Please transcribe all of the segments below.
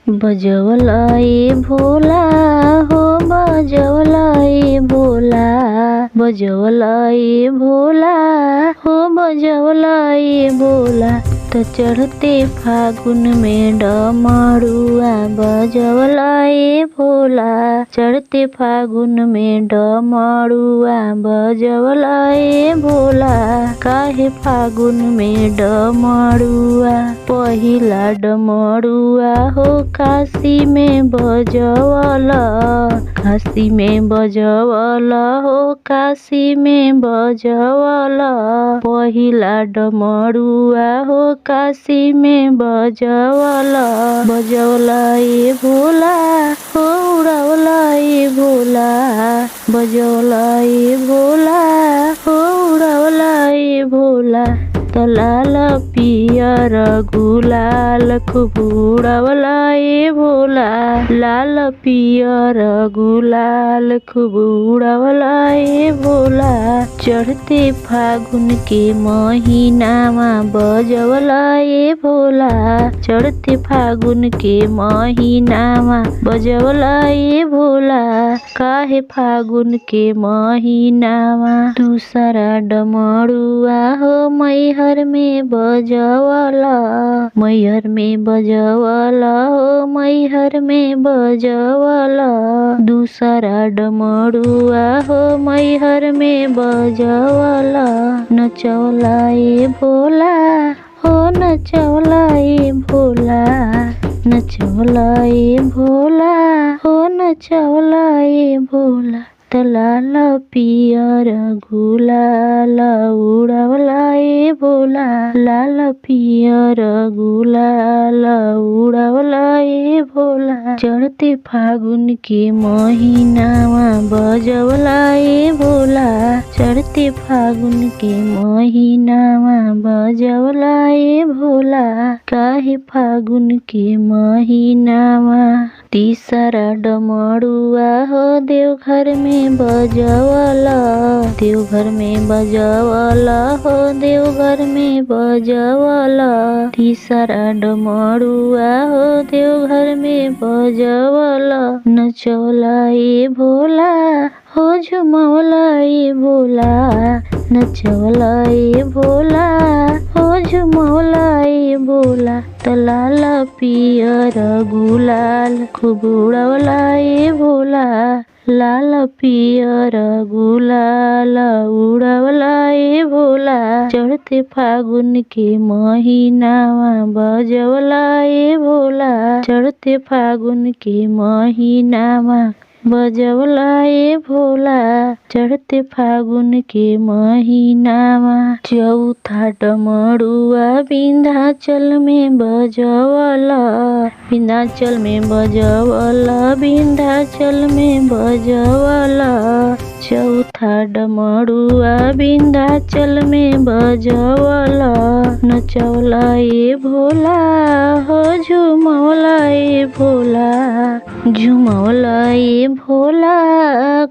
बजवला ए भोला हो बजवला ए भोला, बजवला ए भोला हो बजवला ए भोला। तो चढ़ते फागुन में डमरुआ बजवला ए भोला, चढ़ते फागुन में डमरुआ बजवला ए भोला। काहे फागुन में डमरुआ, पहिला डमरुआ हो काशी में बजवला, काशी में बजवला हो काशी में बजवला। पहिला डमरुआ हो काशी में बजवला, बजवला ए भोला हो उड़वला ए भोला, बजवला ए भोला हो उड़वला ए भोला। तो लाल पियर गुलाल खूब उड़वला ए भोला, लाल पियर गुलाल खूब उड़वला ए भोला। चढ़ते फागुन के महीनामा बजवला ए भोला, चढ़ते फागुन के महीनामा बजवला ए भोला। काहे फागुन के महीनामा दूसरा डमरुआ हो मैहर में बजवला, मैहर में बजवला हो मैहर में बजवला। दूसरा डमरुआ हो मैहर में बजवला। नचवला ए भोला हो नचवला ए भोला, नचवला ए भोला हो नचवला ए भोला। तो लाल पियर गुलाल उड़वला ए भोला, लाल पियर गुलाल उड़वला ए भोला। चढ़ते फागुन के महीनामा बजवला ए भोला, चढ़ते फागुन के महीनामा बजवला ए भोला। काहे फागुन के महीनामा तीसरा डमरुआ हो देवघर में बजवला, देवघर में बजवला हो देवघर में बजवला। तीसरा डमरुआ हो देवघर में बजवला। नचवला ए भोला हो झुमवला ए भोला, नचवला ए भोला हो झुमवला ए भोला। तो लाल पियर गुलाल खूब उड़वला ए भोला, लाल पियर गुलाल उड़वला ए भोला। चढ़ते फागुन के महीनामा बजवला ए भोला, चढ़ते फागुन के महीनामा बजवला ए भोला। चढ़ते फागुन के महीनामा चौथा डमरुआ विंध्याचल में बजवला, विंध्याचल में बजवला, विंध्याचल में बजवला। चौथा डमरुआ विंध्याचल में बजवला। नचवला ए भोला हो झुमवला ए भोला, झुमवला ए भोला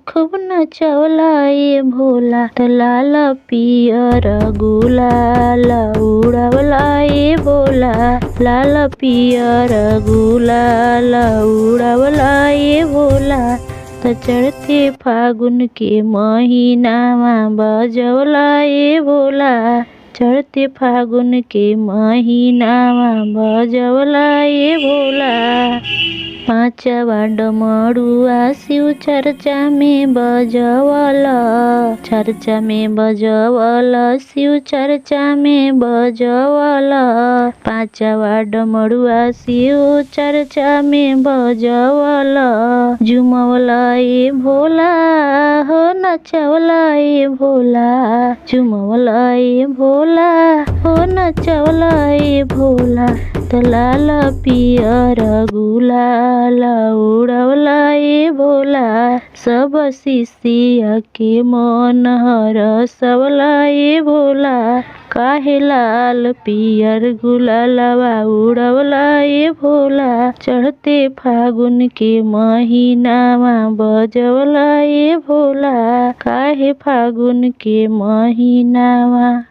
खूब नचवला ए भोला। तो लाल पियर गुलाल उड़वला ए भोला, लाल पियर गुलाल उड़वला ए भोला। तो चढ़ते फागुन के महीनामा बजवला ए भोला, चढ़ते फागुन के महीनामा बजवला ए भोला। पांचवा डमरुआ शिव चर्चा में बजवला, चर्चा में बजवला शिव चर्चा में बजवला। पांचवा डमरुआ शिव चर्चा में बजवला। झुमवला ए भोला हो नचवला ए भोला, झुमवला ए भोला हो नचवला ए भोला। तो लाल पियर गुलाल उड़वला ए भोला, सब शिष्य के मन हरसवला ए भोला। काहे लाल पियर गुलालवा उड़वला ए भोला। चढ़ते फागुन के महीनामा बजवला ए भोला, काहे फागुन के महीनामा।